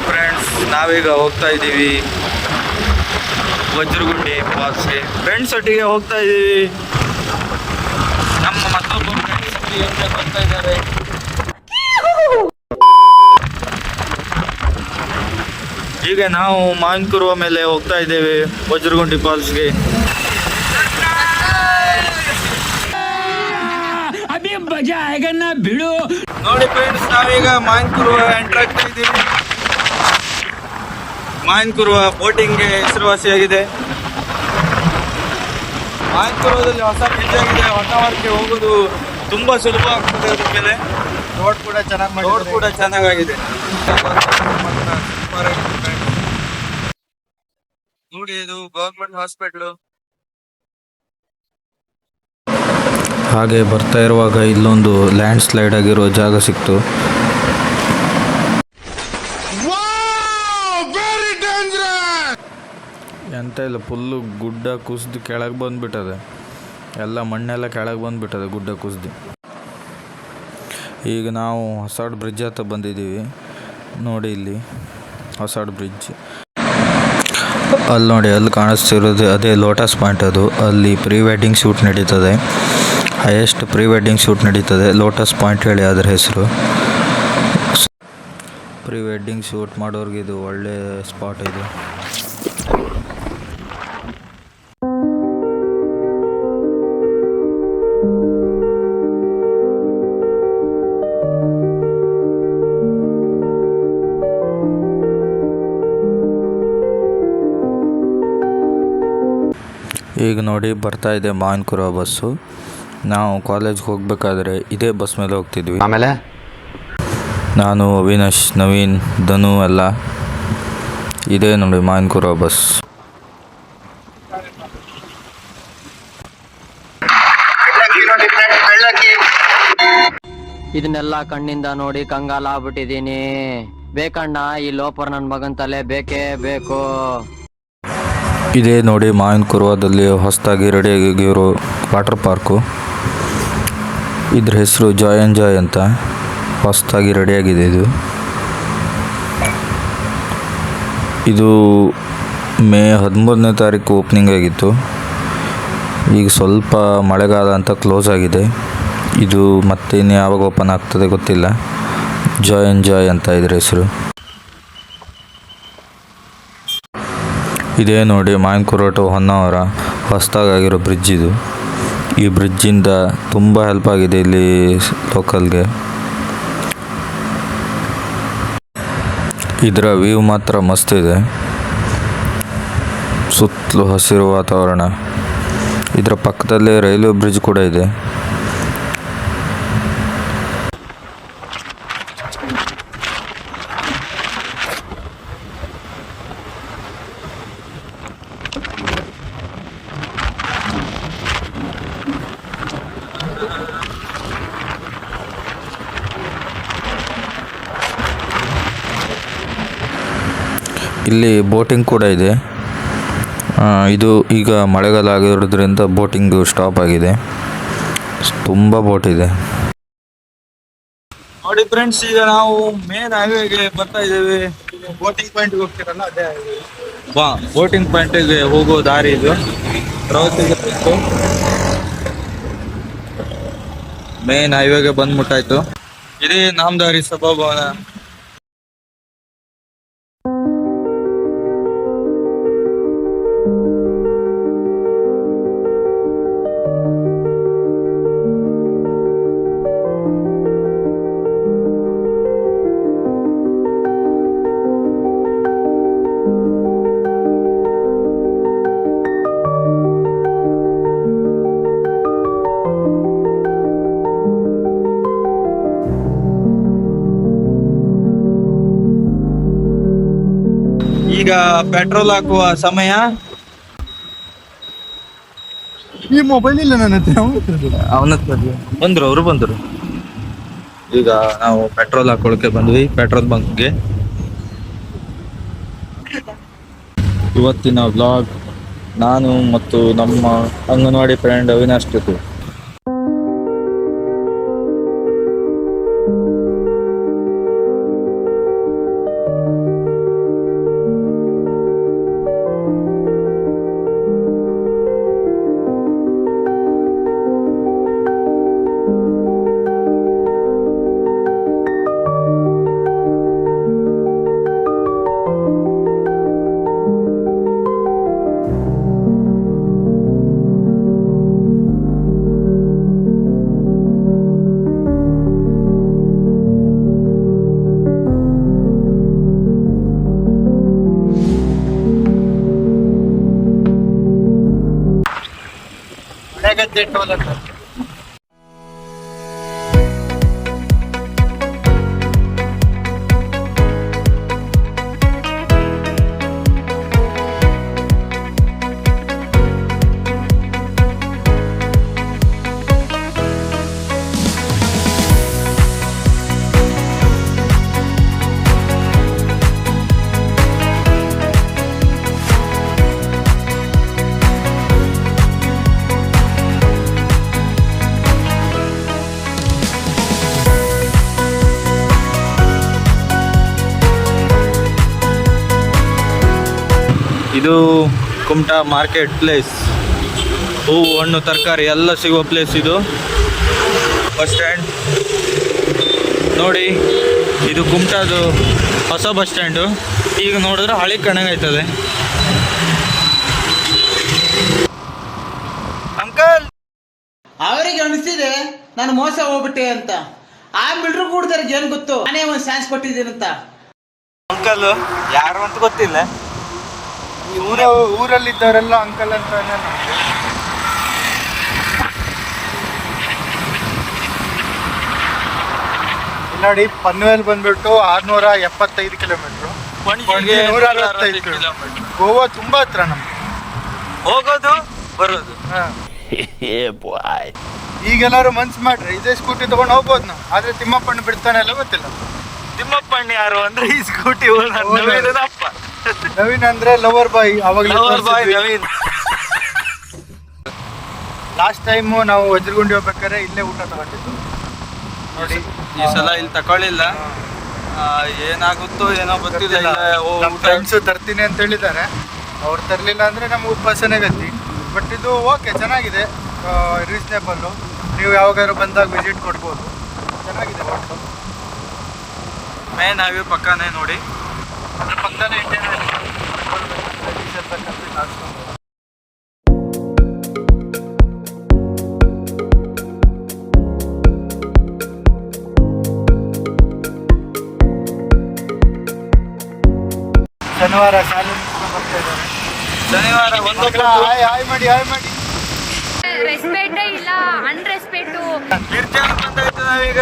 Friends, ನಾವೀಗ ಹೋಗ್ತಾ ಇದ್ದೀವಿ ವಜ್ರಗುಂಡಿ ಫಾಲ್ಸ್ಗೆ. ಫ್ರೆಂಡ್ಸ್ ಒಟ್ಟಿಗೆ ಹೋಗ್ತಾ ಇದ್ದೀವಿ. ನಮ್ಮ ಮತ್ತೊಬ್ಬ ಫ್ರೆಂಡ್ಸ್ ಬರ್ತಾ ಇದ್ದಾರೆ. ಈಗ ನಾವು ಮಾನ್ಕುರುವ ಮೇಲೆ ಹೋಗ್ತಾ ಇದ್ದೇವೆ ವಜ್ರಗುಂಡಿ ಫಾಲ್ಸ್ಗೆ. ಬಿಡು ನೋಡಿ ಫ್ರೆಂಡ್ಸ್, ನಾವೀಗ ಮಾನ್ಕುರುವ ಎಂಟರ್ ಆಗ್ತಾ ಇದ್ದೀವಿ. ಮಾನ್ಕುರುವ ಬೋಟಿಂಗ್ಗೆ ಹೆಸರುವಾಸಿಯಾಗಿದೆ. ಮಾನ್ಕುರದಲ್ಲಿ ಹೊಸ ಬ್ರಿಡ್ಜ್ ಆಗಿದೆ. ಹೊನ್ನಾವರಕ್ಕೆ ಹೋಗೋದು ತುಂಬಾ ಸುಲಭ ಆಗ್ತದೆ. ಅದ್ರ ಮೇಲೆ ರೋಡ್ ಕೂಡ ಚೆನ್ನಾಗಿದೆ. ನೋಡಿ, ಇದು ಗವರ್ಮೆಂಟ್ ಹಾಸ್ಪಿಟ್ಲು. ಹಾಗೆ ಬರ್ತಾ ಇರುವಾಗ ಇಲ್ಲೊಂದು ಲ್ಯಾಂಡ್ ಸ್ಲೈಡ್ ಆಗಿರೋ ಜಾಗ ಸಿಕ್ತು. ಎಂತ ಇಲ್ಲ, ಫುಲ್ಲು ಗುಡ್ಡ ಕುಸಿದು ಕೆಳಗೆ ಬಂದುಬಿಟ್ಟದೆ. ಎಲ್ಲ ಮಣ್ಣೆಲ್ಲ ಕೆಳಗೆ ಬಂದುಬಿಟ್ಟದೆ ಗುಡ್ಡ ಕುಸಿದು. ಈಗ ನಾವು ಹೊಸಾಡ್ ಬ್ರಿಡ್ಜ್ ಹತ್ರ ಬಂದಿದ್ದೀವಿ. ನೋಡಿ ಇಲ್ಲಿ ಹೊಸಾಡ್ ಬ್ರಿಡ್ಜ್. ಅಲ್ಲಿ ನೋಡಿ, ಅಲ್ಲಿ ಕಾಣಿಸ್ತಿರೋದು ಅದೇ ಲೋಟಸ್ ಪಾಯಿಂಟ್. ಅದು ಅಲ್ಲಿ ಪ್ರೀ ವೆಡ್ಡಿಂಗ್ ಶೂಟ್ ನಡೀತದೆ. ಹೈಯೆಸ್ಟ್ ಪ್ರೀ ವೆಡ್ಡಿಂಗ್ ಶೂಟ್ ನಡೀತದೆ ಲೋಟಸ್ ಪಾಯಿಂಟ್ ಹೇಳಿ ಅದರ ಹೆಸರು. ಪ್ರೀ ವೆಡ್ಡಿಂಗ್ ಶೂಟ್ ಮಾಡೋರಿಗೆ ಇದು ಒಳ್ಳೆ ಸ್ಪಾಟ್ ಇದು. ಈಗ ನೋಡಿ ಬರ್ತಾ ಇದೆ ಮಾನ್ಕುರ ಬಸ್ಸು. ನಾವು ಕಾಲೇಜ್ಗೆ ಹೋಗಬೇಕಾದ್ರೆ ಇದೇ ಬಸ್ ಮೇಲೆ ಹೋಗ್ತಿದ್ವಿ. ಆಮೇಲೆ ನಾನು, ಅವಿನಾಶ್, ನವೀನ್, ಧನು ಎಲ್ಲ ಇದೇ ನೋಡಿ ಮಾನ್ಕುರ ಬಸ್. ಇದನ್ನೆಲ್ಲ ಕಣ್ಣಿಂದ ನೋಡಿ ಕಂಗಾಲ ಆಗ್ಬಿಟ್ಟಿದೀನಿ. ಬೇಕಣ್ಣ, ಈ ಲೋಪರ್ ನನ್ನ ಮಗನ್ ತಲೆ ಬೇಕೇ ಬೇಕು. ಇದೇ ನೋಡಿ ಮಾನ್ಕುರದಲ್ಲಿ ಹೊಸದಾಗಿ ರೆಡಿ ಆಗಿರೋ ವಾಟರ್ ಪಾರ್ಕು. ಇದ್ರ ಹೆಸರು ಜಾಯ್ ಆ್ಯಂಡ್ ಜಾಯ್ ಅಂತ. ಹೊಸದಾಗಿ ರೆಡಿಯಾಗಿದೆ ಇದು ಮೇ 13ನೇ ತಾರೀಕು ಓಪನಿಂಗ್ ಆಗಿತ್ತು. ಈಗ ಸ್ವಲ್ಪ ಮಳೆಗಾಲ ಅಂತ ಕ್ಲೋಸ್ ಆಗಿದೆ. ಇದು ಮತ್ತೆ ಇನ್ನು ಯಾವಾಗ ಓಪನ್ ಆಗ್ತದೆ ಗೊತ್ತಿಲ್ಲ. ಜಾಯ್ ಆ್ಯಂಡ್ ಜಾಯ್ ಅಂತ ಇದ್ರ ಹೆಸರು. ಇದೇ ನೋಡಿ ಮಾನ್ಕುರ ಟು ಹೊನ್ನಾವರ ಹೊಸದಾಗಿರೋ ಬ್ರಿಡ್ಜ್ ಇದು. ಈ ಬ್ರಿಡ್ಜಿಂದ ತುಂಬ ಹೆಲ್ಪ್ ಆಗಿದೆ ಇಲ್ಲಿ ಲೋಕಲ್ಗೆ. ಇದರ ವ್ಯೂ ಮಾತ್ರ ಮಸ್ತ್ ಇದೆ. ಸುತ್ತಲೂ ಹಸಿರು ವಾತಾವರಣ. ಇದರ ಪಕ್ಕದಲ್ಲೇ ರೈಲ್ವೆ ಬ್ರಿಡ್ಜ್ ಕೂಡ ಇದೆ. ಇಲ್ಲಿ ಬೋಟಿಂಗ್ ಕೂಡ ಇದೆ. ಇದು ಈಗ ಮಳೆಗಾಲ ಆಗಿರೋದ್ರಿಂದ ಬೋಟಿಂಗು ಸ್ಟಾಪ್ ಆಗಿದೆ. ತುಂಬ ಬೋಟ್ ಇದೆ. ನೋಡಿ ಫ್ರೆಂಡ್ಸ್, ಈಗ ನಾವು ಮೇನ್ ಹೈವೇಗೆ ಬರ್ತಾ ಇದ್ದೇವೆ. ಬೋಟಿಂಗ್ ಪಾಯಿಂಟ್ಗೆ ಹೋಗ್ತಿರಲ್ಲ, ಅದೇ ಬೋಟಿಂಗ್ ಪಾಯಿಂಟಿಗೆ ಹೋಗೋ ದಾರಿ ಇದು. ಮೇನ್ ಹೈವೇಗೆ ಬಂದ್ಬಿಟ್ಟಾಯ್ತು. ಇದೇ ನಾಮದಾರಿ ಸಭಾಭವನ. ಈಗ ಪೆಟ್ರೋಲ್ ಹಾಕುವ ಸಮಯ. ಈ ಮೊಬೈಲ್ ಇಲ್ಲ ನನ್ನ ಹತ್ರ. ಅವರು ಬಂದರು. ಈಗ ನಾವು ಪೆಟ್ರೋಲ್ ಹಾಕೊಳ್ಳೋಕೆ ಬಂದ್ವಿ ಪೆಟ್ರೋಲ್ ಬಂಕ್ಗೆ. ಇವತ್ತಿನ ವ್ಲಾಗ್ ನಾನು ಮತ್ತು ನಮ್ಮ ಅಂಗನವಾಡಿ ಫ್ರೆಂಡ್ ಅವಿನಾಶ್ ಜೊತೆ. ಇರುತ್ತೆ ಟೋಲ್ ಹತ್ರ. ಇದು ಕುಮಟಾ ಮಾರ್ಕೆಟ್ ಪ್ಲೇಸ್. ಹೂವು ಹಣ್ಣು ತರಕಾರಿ ಎಲ್ಲ ಸಿಗೋ ಪ್ಲೇಸ್ ಇದು. ಬಸ್ ಸ್ಟ್ಯಾಂಡ್ ನೋಡಿ, ಇದು ಕುಮಟಾದು ಹೊಸ ಬಸ್ ಸ್ಟ್ಯಾಂಡು. ಈಗ ನೋಡಿದ್ರೆ ಹಳಿ ಕಣಗಾಯ್ತದೆ. ಅಂಕಲ್, ಅವರಿಗೆ ಅನಿಸ್ತಿದೆ ನಾನು ಮೋಸ ಹೋಗ್ಬಿಟ್ಟೆ ಅಂತ. ಆ ಮಿಲ್ಟ್ರು ಕೂಡ್ದಾರಿಗೆ ಏನ್ ಗೊತ್ತು, ನಾನೇ ಒಂದು ಚಾನ್ಸ್ ಕೊಟ್ಟಿದ್ದೀನಂತ. ಅಂಕಲ್ ಯಾರು ಅಂತ ಗೊತ್ತಿಲ್ಲ. ಈ ಊರಲ್ಲಿದ್ದವರೆಲ್ಲ ಅಂಕಲ್ ಅಂತ ನೋಡಿ. ಪನ್ವೇಲ್ ಬಂದ್ಬಿಟ್ಟು 675 ಕಿಲೋಮೀಟ್ರು, ಪಣಜಿಗೆ 165 ಕಿಲೋಮೀಟ್ರು. ಗೋವಾ ತುಂಬಾ ಹತ್ರ ನಮ್ಗೆ, ಹೋಗೋದು ಬರೋದು. ಈಗೆಲ್ಲಾರು ಮನ್ಸು ಮಾಡ್ರಿ ಇದೇ ಸ್ಕೂಟಿ ತಗೊಂಡು ಹೋಗ್ಬೋದು ನಾವು. ಆದ್ರೆ ತಿಮ್ಮಪ್ಪಣ್ಣ ಬಿಡ್ತಾನೆ ಎಲ್ಲ ಗೊತ್ತಿಲ್ಲ. ತಿಮ್ಮಪ್ಪಣ್ಣ ಯಾರು ಅಂದ್ರೆ ಈ ಸ್ಕೂಟಿ ಅಪ್ಪ. ನವೀನ್ ಅಂದ್ರೆ ಲವರ್ ಬಾಯ್. ಅವಾಗ ನವೀನ್. ಲಾಸ್ಟ್ ಟೈಮ್ ನಾವು ವಜ್ರಗುಂಡಿ ಹೋಗ್ಬೇಕಾದ್ರೆ ಇಲ್ಲೇ ಊಟ ತಗೊಂಡಿದ್ದು ನೋಡಿ. ಈ ಸಲ ಇಲ್ಲಿ ತಕೊಳ್ಳಿಲ್ಲ. ಏನಾಗುತ್ತೋ ಏನೋ ಗೊತ್ತಿಲ್ಲ. ನಮ್ಮ ಫ್ರೆಂಡ್ಸು ತರ್ತೀನಿ ಅಂತ ಹೇಳಿದ್ದಾರೆ. ಅವ್ರು ತರಲಿಲ್ಲ ಅಂದರೆ ನಮ್ಗೆ ಉಪವಾಸನೇ ಗತಿ. ಬಟ್ ಇದು ಓಕೆ, ಚೆನ್ನಾಗಿದೆ, ರೀಸನೇಬಲ್ಲು. ನೀವು ಯಾವಾಗಾದ್ರು ಬಂದಾಗ ವಿಸಿಟ್ ಕೊಡ್ಬೋದು. ಚೆನ್ನಾಗಿದೆ ಹೋಟ್ಲು. ಮೇನ್ ಹೈವೇ ಪಕ್ಕನೇ ನೋಡಿ. ಅದ್ರ ಪಕ್ಕದಲ್ಲೇ ಇಂಡಿಯನ್ ಡೀಸೆಲ್ ಬೇಕಂದ್ರೆ ಹಾಕ್ಸ್ಕೊಂಡು. ಶನಿವಾರ ಶಾಲೆ ಬರ್ತಾ ಇದ್ದಾರೆ. ಶನಿವಾರ ಹಾಯ್ ಮಾಡಿ ರೆಸ್ಪೆಕ್ಟೇ ಇಲ್ಲ, ಅನ್ರೆಸ್ಪೆಕ್ಟು. ಬಂದಾಯ್ತು ನಾವೀಗ.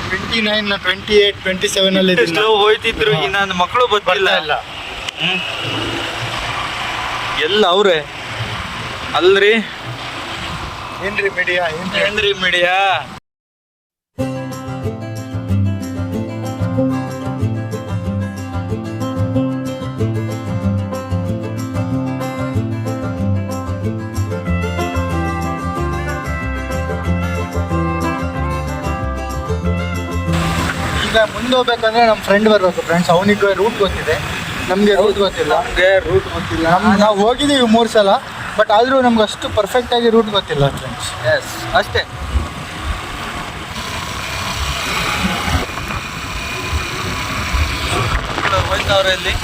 29, 28, 27 ಅಲ್ಲಿ ಹೋಯ್ತಿದ್ರು. ಈ ನನ್ನ ಮಕ್ಕಳು ಗೊತ್ತಿಲ್ಲ. ಇಲ್ಲ ಎಲ್ಲ ಅವ್ರೆ ಅಲ್ರಿ. ಏನ್ರಿ ಮೀಡಿಯಾ, ಏನ್ರಿ ಮೀಡಿಯಾ? ಈಗ ಮುಂದೆ ಹೋಗ್ಬೇಕಂದ್ರೆ ನಮ್ಮ ಫ್ರೆಂಡ್ ಬರ್ಬೇಕು. ಫ್ರೆಂಡ್ಸ್ ಅವನಿಗೆ ರೂಟ್ ಗೊತ್ತಿದೆ, ನಮಗೆ ರೂಟ್ ಗೊತ್ತಿಲ್ಲ. ರೂಟ್ ಗೊತ್ತಿಲ್ಲ. ನಾವು ಹೋಗಿದ್ದೀವಿ 3 ಸಲ, ಬಟ್ ಆದರೂ ನಮ್ಗೆ ಅಷ್ಟು ಪರ್ಫೆಕ್ಟಾಗಿ ರೂಟ್ ಗೊತ್ತಿಲ್ಲ ಫ್ರೆಂಡ್ಸ್. ಎಸ್, ಅಷ್ಟೇ. ಹೋಯ್ತವ್ರೆ ಇಲ್ಲಿ.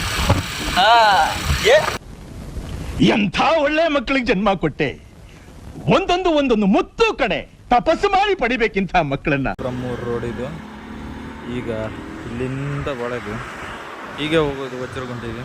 ಎಂಥ ಒಳ್ಳೆ ಮಕ್ಕಳಿಗೆ ಜನ್ಮ ಕೊಟ್ಟೆ. ಒಂದೊಂದು ಮುತ್ತು ಕಡೆ ತಪಸ್ಸು ಮಾಡಿ ಪಡಿಬೇಕಿಂತ ಮಕ್ಕಳನ್ನ. ಬ್ರಹ್ಮೂರು ರೋಡ್ ಇದು. ಈಗ ಇಲ್ಲಿಂದ ಒಳಗೆ ಹೀಗೆ ಹೋಗೋದು ವಜ್ರಗುಂಡಿಗೆ.